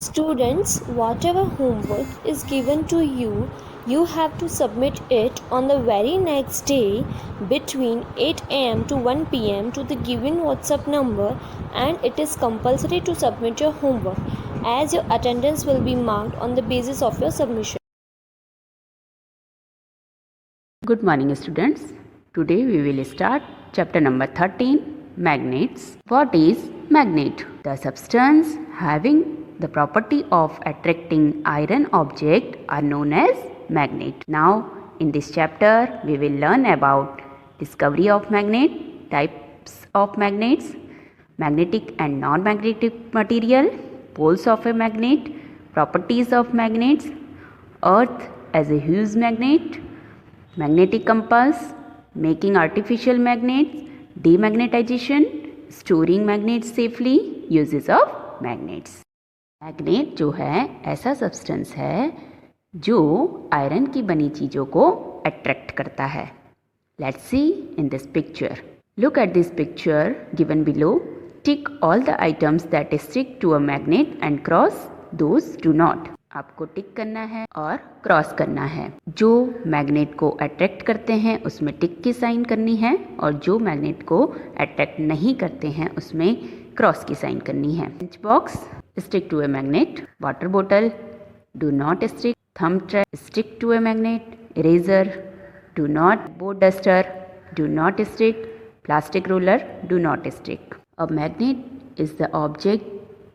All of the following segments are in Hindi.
Students, whatever homework is given to you, you have to submit it on the very next day between 8 am to 1 pm to the given WhatsApp number, and it is compulsory to submit your homework as your attendance will be marked on the basis of your submission. Good morning, students. Today we will start chapter number 13, magnets. What is magnet? The substance having the property of attracting iron object are known as magnet. Now, in this chapter, we will learn about discovery of magnet, types of magnets, magnetic and non-magnetic material, poles of a magnet, properties of magnets, earth as a huge magnet, magnetic compass, making artificial magnets, demagnetization, storing magnets safely, uses of magnets. Magnet जो है ऐसा सब्सटेंस है जो आयरन की बनी चीज़ों को अट्रैक्ट करता है. Let's see in this picture. Look at this picture given below. Tick all the items that stick to a magnet and cross those do not. आपको टिक करना है और क्रॉस करना है. जो मैग्नेट को अट्रैक्ट करते हैं उसमें टिक की साइन करनी है और जो मैग्नेट को अट्रैक्ट नहीं करते हैं उसमें क्रॉस की साइन करनी है. Lunch box stick to a magnet, water bottle do not stick, thumb drive stick to a magnet, eraser do not, board duster do not stick, plastic roller do not stick. A magnet is the object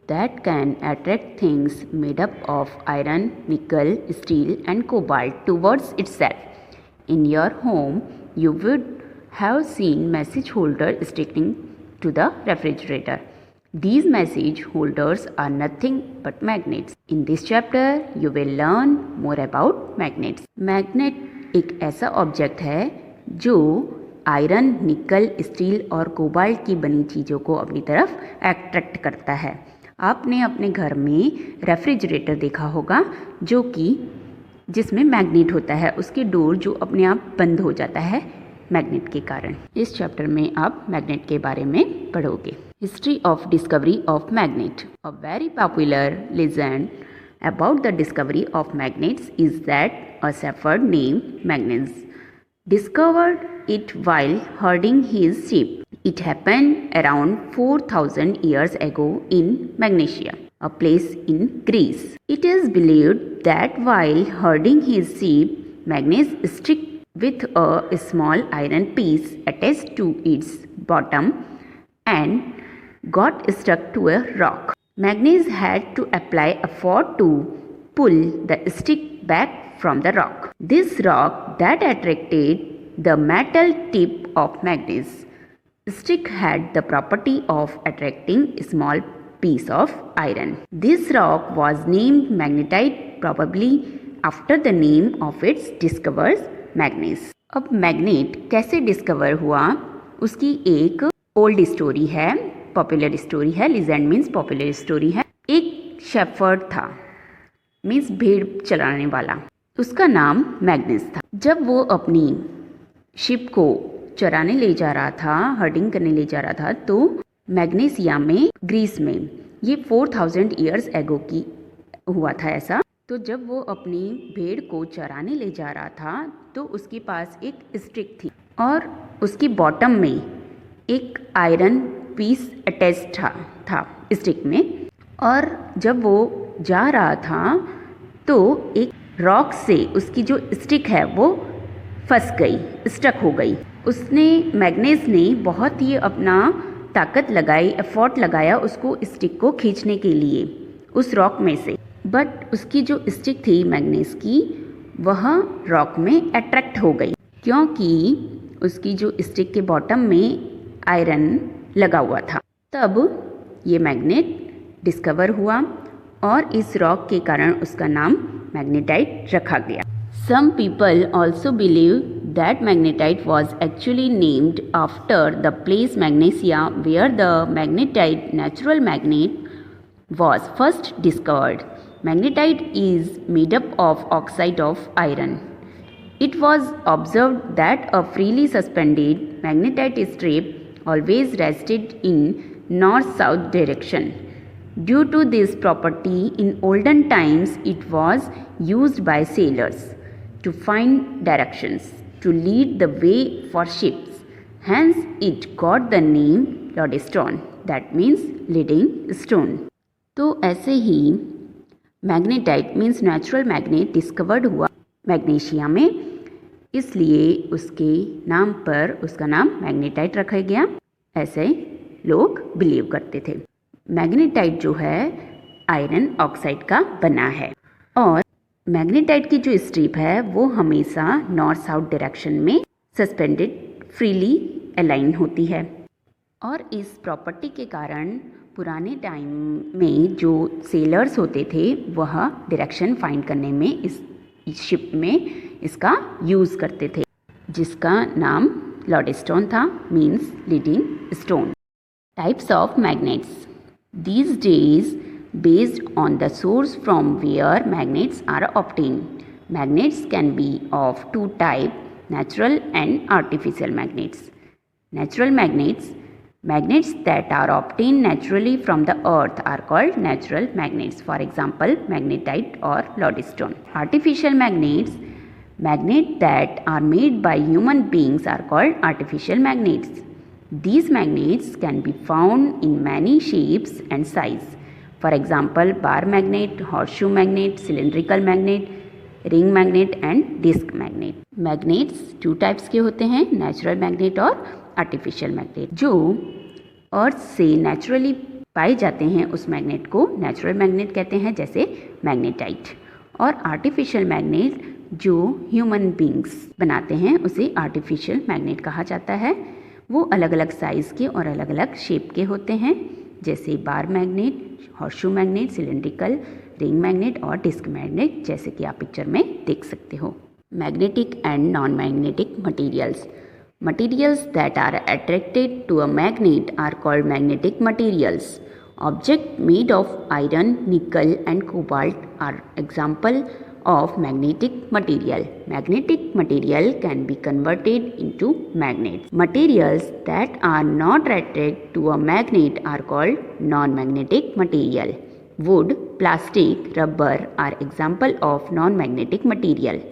that can attract things made up of iron, nickel, steel and cobalt towards itself. In your home you would have seen message holder sticking to the refrigerator. These message holders are nothing but magnets. In this chapter, you will learn more about magnets. Magnet एक ऐसा ऑब्जेक्ट है जो आयरन, निकल, स्टील और कोबाल्ट की बनी चीज़ों को अपनी तरफ अट्रैक्ट करता है. आपने अपने घर में रेफ्रिजरेटर देखा होगा जो कि जिसमें मैग्नेट होता है, उसकी डोर जो अपने आप बंद हो जाता है मैग्नेट के कारण. इस चैप्टर में आप मैग्नेट के बारे में पढ़ोगे. History of discovery of magnet. A very popular legend about the discovery of magnets is that a shepherd named Magnus discovered it while herding his sheep. It happened around 4,000 years ago in Magnesia, a place in Greece. It is believed that while herding his sheep, Magnus struck with a small iron piece attached to its bottom and got stuck to a rock. Magnus had to apply effort to pull the stick back from the rock. This rock that attracted the metal tip of Magnus stick had the property of attracting a small piece of iron. This rock was named magnetite, probably after the name of its discoverer Magnus. अब मैग्नेट कैसे डिस्कवर हुआ उसकी एक ओल्ड स्टोरी है, पॉपुलर स्टोरी है. लीजेंड मीन्स पॉपुलर स्टोरी है. एक शेफर्ड था, मीन्स भेड़ चलाने वाला, उसका नाम मैग्नस था. जब वो अपनी शिप को चराने ले जा रहा था, हर्डिंग करने ले जा रहा था, तो मैग्नेसिया में, ग्रीस में, ये 4,000 ईयर्स एगो की हुआ था ऐसा. तो जब वो अपनी भेड़ को चराने ले जा रहा था तो उसके पास एक स्टिक थी और उसकी बॉटम में एक आयरन पीस अटैच था स्टिक में. और जब वो जा रहा था तो एक रॉक से उसकी जो स्टिक है वो फंस गई, स्टक हो गई. मैग्नेस ने बहुत ही अपना ताकत लगाई, एफर्ट लगाया उसको स्टिक को खींचने के लिए उस रॉक में से. बट उसकी जो स्टिक थी मैग्नेस की, वह रॉक में अट्रैक्ट हो गई क्योंकि उसकी जो स्टिक के बॉटम में आयरन लगा हुआ था. तब ये मैग्नेट डिस्कवर हुआ और इस रॉक के कारण उसका नाम मैग्नेटाइट रखा गया. Some people also believe that magnetite was actually named after the place Magnesia where the magnetite natural magnet was first discovered. Magnetite is made up of oxide of iron. It was observed that a freely suspended magnetite strip always rested in north-south direction. Due to this property, in olden times it was used by sailors to find directions, to lead the way for ships. Hence it got the name lodestone, that means leading stone. तो ऐसे ही magnetite means natural magnet discovered हुआ मैग्नीशिया में, इसलिए उसके नाम पर उसका नाम मैग्नेटाइट रखा गया, ऐसे लोग बिलीव करते थे। मैग्नेटाइट जो है आयरन ऑक्साइड का बना है और मैग्नेटाइट की जो स्ट्रिप है वो हमेशा नॉर्थ साउथ डायरेक्शन में सस्पेंडेड फ्रीली अलाइन होती है और इस प्रॉपर्टी के कारण पुराने टाइम में जो सेलर्स होते थे वह डायरेक्शन फाइंड करने में इस शिप में इसका यूज़ करते थे, जिसका नाम लॉडेस्टोन था, means leading stone. Types of magnets these days based on the source from where magnets are obtained. Magnets can be of two types, natural and artificial magnets. Natural magnets, magnets that are obtained naturally from the earth are called natural magnets. For example, magnetite or lodestone. Artificial magnets, magnets that are made by human beings are called artificial magnets. These magnets can be found in many shapes and size. For example, bar magnet, horseshoe magnet, cylindrical magnet, ring magnet and disc magnet. Magnets two types के होते हैं, natural magnet और artificial magnet. जो अर्थ से नेचुरली पाए जाते हैं उस मैग्नेट को नेचुरल मैग्नेट कहते हैं, जैसे मैग्नेटाइट, और आर्टिफिशियल मैग्नेट जो ह्यूमन बींग्स बनाते हैं उसे आर्टिफिशियल मैग्नेट कहा जाता है। वो अलग अलग साइज़ के और अलग अलग शेप के होते हैं, जैसे bar magnet, horseshoe magnet, cylindrical, ring magnet और डिस्क मैग्नेट, जैसे कि आप पिक्चर में देख सकते हो। Magnetic and non magnetic materials, materials that are attracted to a magnet are called magnetic materials. Objects made of iron, nickel and cobalt are example of magnetic material. Magnetic material can be converted into magnets. Materials that are not attracted to a magnet are called non-magnetic material. Wood, plastic, rubber are example of non-magnetic material.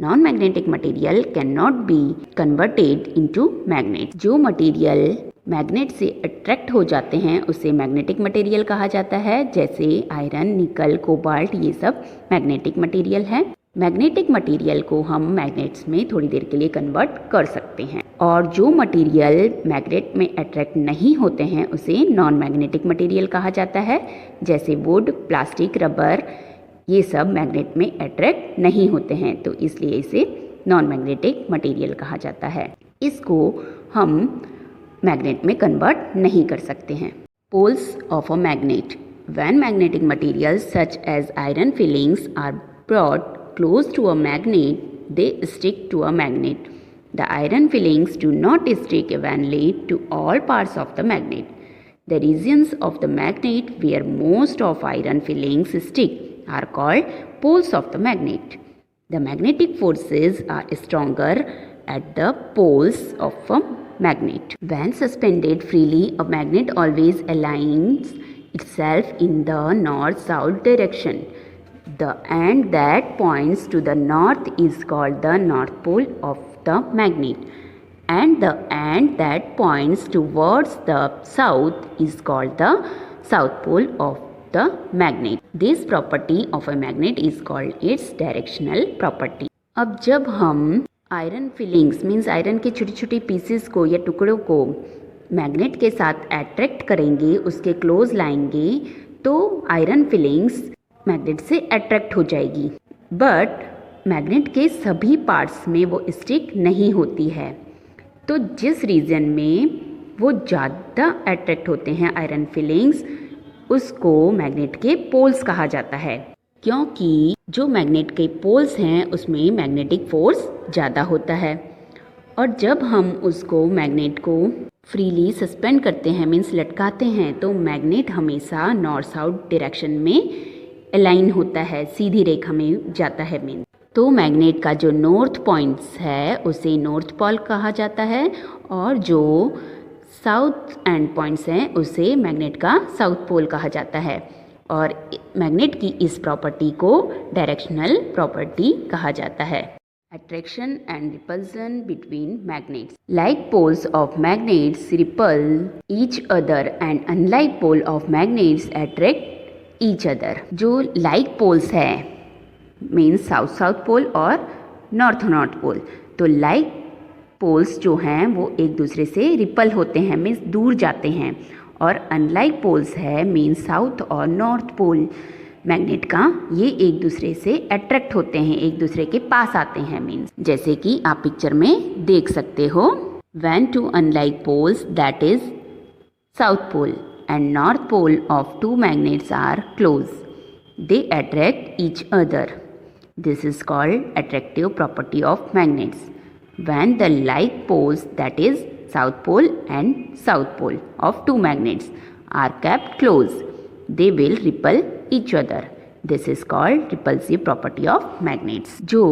Non-magnetic material cannot be converted into magnet. जो मटेरियल मैग्नेट से अट्रैक्ट हो जाते हैं उसे मैग्नेटिक मटेरियल कहा जाता है, जैसे आयरन, निकल, कोबाल्ट, ये सब मैग्नेटिक मटेरियल है। मैग्नेटिक मटेरियल को हम मैग्नेट्स में थोड़ी देर के लिए कन्वर्ट कर सकते हैं, और जो मटेरियल मैग्नेट में अट्रैक्ट नहीं होते हैं उसे नॉन मैग्नेटिक मटेरियल कहा जाता है, जैसे वुड, प्लास्टिक, रबर, ये सब मैग्नेट में अट्रैक्ट नहीं होते हैं, तो इसलिए इसे नॉन मैग्नेटिक मटेरियल कहा जाता है। इसको हम मैग्नेट में कन्वर्ट नहीं कर सकते हैं। Poles of a magnet, when magnetic materials such as iron filings are brought close to a magnet they stick to a magnet. The iron fillings do not stick evenly to all parts of the magnet. The regions of the magnet where most of iron fillings stick are called poles of the magnet. The magnetic forces are stronger at the poles of a magnet. When suspended freely, a magnet always aligns itself in the north-south direction. The end that points to the north is called the north pole of the magnet, and the end that points towards the south is called the south pole of the magnet. This property of a magnet is called its directional property. अब जब हम आयरन फिलिंग्स मीन्स आयरन के छोटी छोटी पीसेस को या टुकड़ों को मैग्नेट के साथ अट्रैक्ट करेंगे, उसके क्लोज लाएंगे, तो आयरन फिलिंग्स मैग्नेट से अट्रैक्ट हो जाएगी, बट मैग्नेट के सभी पार्ट्स में वो स्टिक नहीं होती है। तो जिस रीजन में वो ज़्यादा अट्रैक्ट होते हैं आयरन फिलिंग्स, उसको मैग्नेट के पोल्स कहा जाता है, क्योंकि जो मैग्नेट के पोल्स हैं उसमें मैग्नेटिक फोर्स ज़्यादा होता है। और जब हम उसको मैग्नेट को फ्रीली सस्पेंड करते हैं मीन्स लटकाते हैं, तो मैग्नेट हमेशा नॉर्थ साउथ डायरेक्शन में अलाइन होता है, सीधी रेखा में जाता है मीन्स। तो मैग्नेट का जो नॉर्थ पॉइंट्स है उसे नॉर्थ पोल कहा जाता है, और जो साउथ एंड पॉइंट्स हैं उसे मैग्नेट का साउथ पोल कहा जाता है और मैग्नेट की इस प्रॉपर्टी को डायरेक्शनल प्रॉपर्टी कहा जाता है। Attraction and repulsion between magnets. Like poles of magnets repel each other and unlike pole of magnets attract each other. जो like poles है means south south pole और north north pole. तो like poles जो हैं वो एक दूसरे से repel होते हैं means दूर जाते हैं और unlike poles है means south और north pole मैग्नेट का ये एक दूसरे से अट्रैक्ट होते हैं, एक दूसरे के पास आते हैं मीन्स जैसे कि आप पिक्चर में देख सकते हो। When two unlike poles that is south pole and north pole of two magnets are close they attract each other, this is called attractive property of magnets. When the like poles that is south pole and south pole of two magnets are kept close they will repel each other, this is called repulsive property of magnets। जो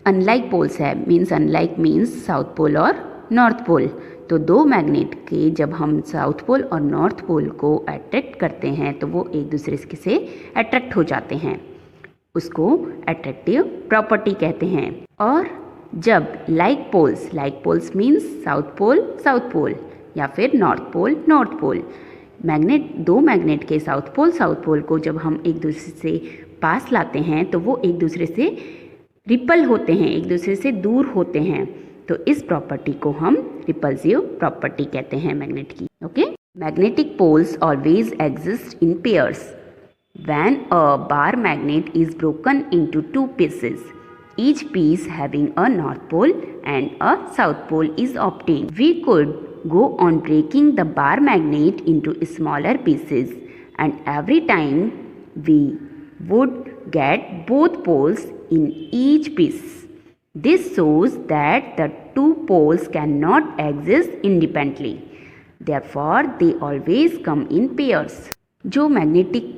unlike poles है means साउथ पोल और नॉर्थ पोल, तो दो मैग्नेट के जब हम साउथ पोल और नॉर्थ पोल को अट्रैक्ट करते हैं तो वो एक दूसरे से अट्रैक्ट हो जाते हैं, उसको अट्रैक्टिव प्रॉपर्टी कहते हैं। और जब like poles means south pole या फिर नॉर्थ पोल मैग्नेट, दो मैग्नेट के साउथ पोल को जब हम एक दूसरे से पास लाते हैं तो वो एक दूसरे से रिपल होते हैं, एक दूसरे से दूर होते हैं, तो इस प्रॉपर्टी को हम रिपल्सिव प्रॉपर्टी कहते हैं मैग्नेट की। Okay, magnetic poles always exist in pairs. When a bar magnet is broken into two pieces, each piece having a north pole and a south pole is obtained. We could go on breaking the bar magnet into smaller pieces and every time we would get both poles in each piece. This shows that the two poles cannot exist independently. Therefore, they always come in pairs. जो मैग्नेटिक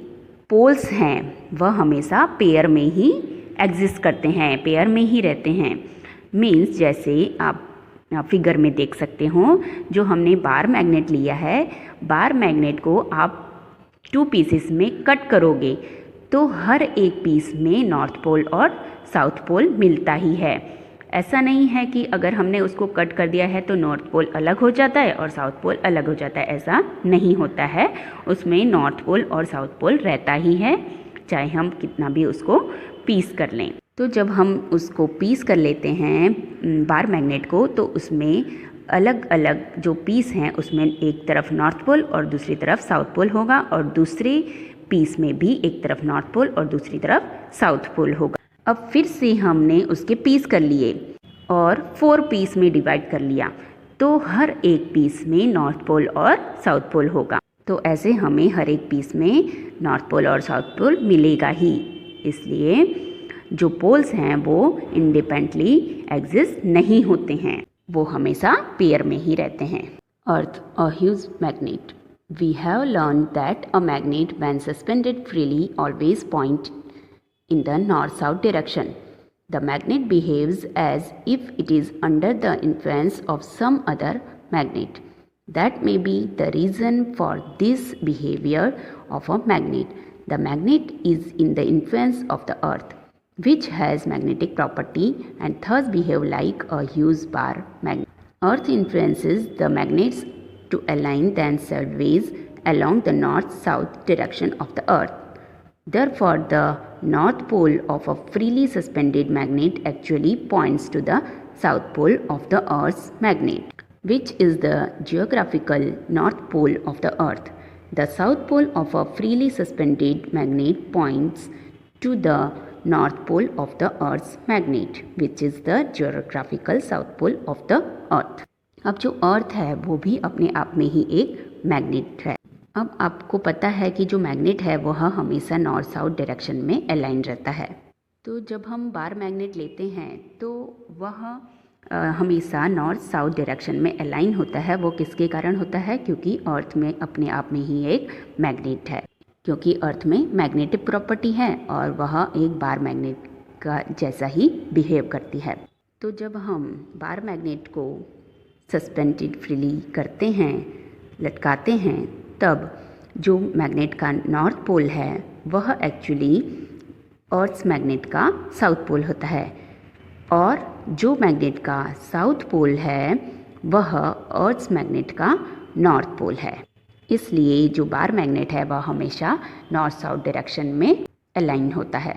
पोल्स हैं वह हमेशा पेयर में ही एग्जिस्ट करते हैं, पेयर में ही रहते हैं। मीन्स जैसे आप फिगर में देख सकते हो, जो हमने बार मैग्नेट लिया है, बार मैग्नेट को आप टू पीसेस में कट करोगे तो हर एक पीस में नॉर्थ पोल और साउथ पोल मिलता ही है। ऐसा नहीं है कि अगर हमने उसको कट कर दिया है तो नॉर्थ पोल अलग हो जाता है और साउथ पोल अलग हो जाता है, ऐसा नहीं होता है। उसमें नॉर्थ पोल और साउथ पोल रहता ही है, चाहे हम कितना भी उसको पीस कर लें। तो जब हम उसको पीस कर लेते हैं बार मैग्नेट को, तो उसमें अलग अलग जो पीस हैं उसमें एक तरफ नॉर्थ पोल और दूसरी तरफ साउथ पोल होगा और दूसरे पीस में भी एक तरफ नॉर्थ पोल और दूसरी तरफ साउथ पोल होगा। अब फिर से हमने उसके पीस कर लिए और 4 पीस में डिवाइड कर लिया, तो हर एक पीस में नॉर्थ पोल और साउथ पोल होगा। तो ऐसे हमें हर एक पीस में नॉर्थ पोल और साउथ पोल मिलेगा ही, इसलिए जो पोल्स हैं वो इंडिपेंडेंटली एग्जिस्ट नहीं होते हैं, वो हमेशा पेयर में ही रहते हैं। Earth a huge magnet. We have learn that a magnet when suspended freely always point in the north south direction. The magnet behaves as if it is under the influence of some other magnet. That may be the reason for this behavior of a magnet. The magnet is in the influence of the earth, which has magnetic property and thus behave like a huge bar magnet. Earth influences the magnets to align themselves along the north-south direction of the earth. Therefore, the north pole of a freely suspended magnet actually points to the south pole of the earth's magnet, which is the geographical north pole of the earth. The south pole of a freely suspended magnet points to the north pole of the earth's magnet, which is the geographical south pole of the earth. अब जो अर्थ है वो भी अपने आप में ही एक मैग्नेट है। अब आपको पता है कि जो मैग्नेट है वह हमेशा नॉर्थ साउथ डायरेक्शन में अलाइन रहता है। तो जब हम बार मैग्नेट लेते हैं तो वह हमेशा नॉर्थ साउथ डायरेक्शन में अलाइन होता है। वो किसके कारण होता है? क्योंकि अर्थ में अपने आप में ही एक मैग्नेट है, क्योंकि अर्थ में मैग्नेटिक प्रॉपर्टी है और वह एक बार मैग्नेट का जैसा ही बिहेव करती है। तो जब हम बार मैग्नेट को सस्पेंडेड फ्रीली करते हैं, लटकाते हैं, तब जो मैग्नेट का नॉर्थ पोल है वह एक्चुअली अर्थ्स मैग्नेट का साउथ पोल होता है, और जो मैग्नेट का साउथ पोल है वह अर्थ्स मैग्नेट का नॉर्थ पोल है। इसलिए जो बार मैग्नेट है वह हमेशा नॉर्थ साउथ डायरेक्शन में अलाइन होता है।